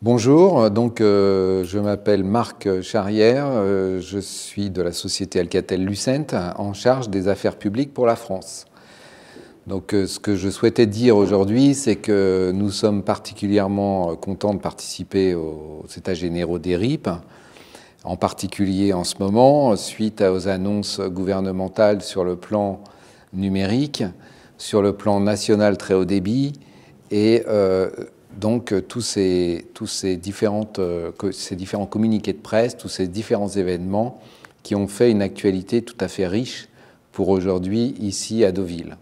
Bonjour, je m'appelle Marc Charrière, je suis de la société Alcatel-Lucent en charge des affaires publiques pour la France. Ce que je souhaitais dire aujourd'hui, c'est que nous sommes particulièrement contents de participer aux États généraux des RIP, en particulier en ce moment, suite aux annonces gouvernementales sur le plan numérique, sur le plan national très haut débit et tous ces différents communiqués de presse, tous ces différents événements qui ont fait une actualité tout à fait riche pour aujourd'hui ici à Deauville.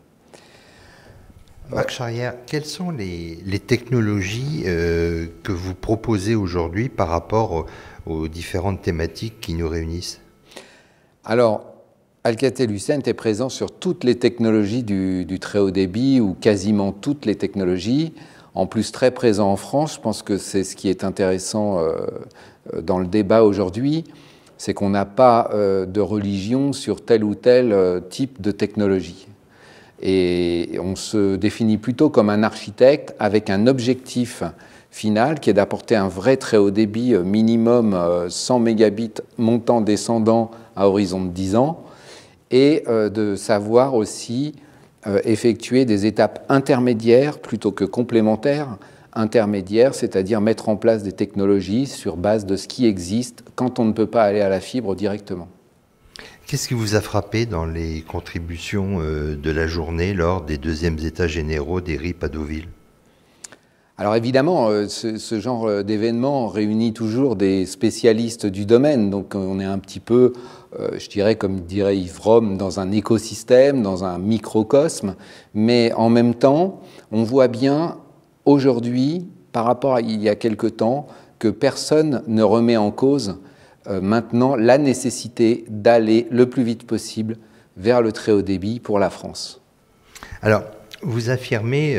Marc Charrière, quelles sont les technologies que vous proposez aujourd'hui par rapport aux différentes thématiques qui nous réunissent? Alors, Alcatel-Lucent est présent sur toutes les technologies du très haut débit, ou quasiment toutes les technologies, en plus très présent en France. Je pense que c'est ce qui est intéressant dans le débat aujourd'hui, c'est qu'on n'a pas de religion sur tel ou tel type de technologie. Et on se définit plutôt comme un architecte avec un objectif final qui est d'apporter un vrai très haut débit minimum 100 mégabits montant descendant à horizon de 10 ans et de savoir aussi effectuer des étapes intermédiaires plutôt que complémentaires, intermédiaires, c'est-à-dire mettre en place des technologies sur base de ce qui existe quand on ne peut pas aller à la fibre directement. Qu'est-ce qui vous a frappé dans les contributions de la journée lors des deuxièmes états généraux des RIP à Deauville? Alors évidemment, ce genre d'événement réunit toujours des spécialistes du domaine, donc on est un petit peu, je dirais, comme dirait Yves Rome, dans un écosystème, dans un microcosme, mais en même temps, on voit bien aujourd'hui, par rapport à il y a quelque temps, que personne ne remet en cause maintenant la nécessité d'aller le plus vite possible vers le très haut débit pour la France. Alors, vous affirmez,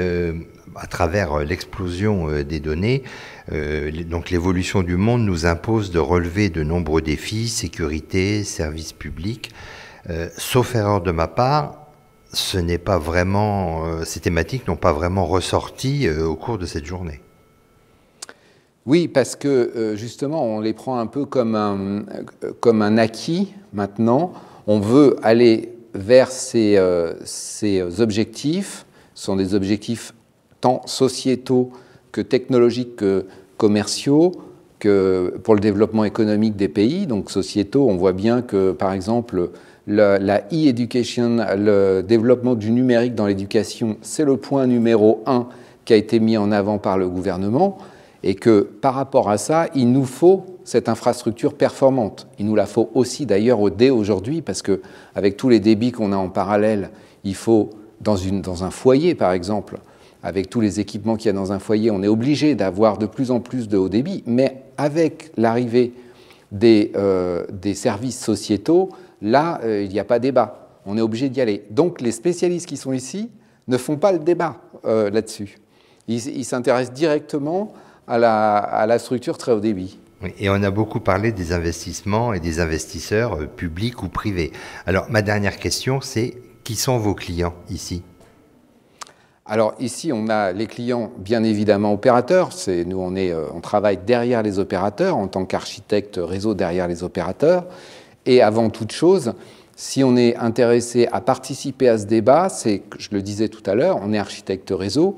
à travers l'explosion des données, donc l'évolution du monde nous impose de relever de nombreux défis, sécurité, services publics. Sauf erreur de ma part, ces thématiques n'ont pas vraiment ressorti au cours de cette journée. Oui, parce que justement, on les prend un peu comme un acquis maintenant. On veut aller vers ces objectifs. Ce sont des objectifs tant sociétaux que technologiques que commerciaux, que pour le développement économique des pays. Donc sociétaux, on voit bien que, par exemple, la e-education, le développement du numérique dans l'éducation, c'est le point numéro 1 qui a été mis en avant par le gouvernement. Et que par rapport à ça, il nous faut cette infrastructure performante. Il nous la faut aussi d'ailleurs dès aujourd'hui, parce qu'avec tous les débits qu'on a en parallèle, il faut, dans un foyer par exemple, avec tous les équipements qu'il y a dans un foyer, on est obligé d'avoir de plus en plus de haut débit, mais avec l'arrivée des services sociétaux, là, il n'y a pas débat. On est obligé d'y aller. Donc les spécialistes qui sont ici ne font pas le débat là-dessus. Ils s'intéressent directement à la structure très haut débit. Oui, et on a beaucoup parlé des investissements et des investisseurs publics ou privés. Alors, ma dernière question, c'est qui sont vos clients ici? Alors ici, on a les clients, bien évidemment, opérateurs. Nous, on travaille derrière les opérateurs, en tant qu'architecte réseau derrière les opérateurs. Et avant toute chose, si on est intéressé à participer à ce débat, je le disais tout à l'heure, on est architecte réseau.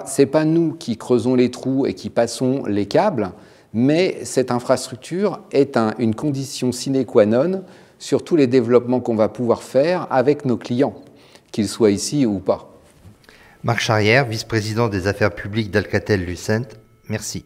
C'est pas nous qui creusons les trous et qui passons les câbles, mais cette infrastructure est une condition sine qua non sur tous les développements qu'on va pouvoir faire avec nos clients, qu'ils soient ici ou pas. Marc Charrière, vice-président des affaires publiques d'Alcatel-Lucent, merci.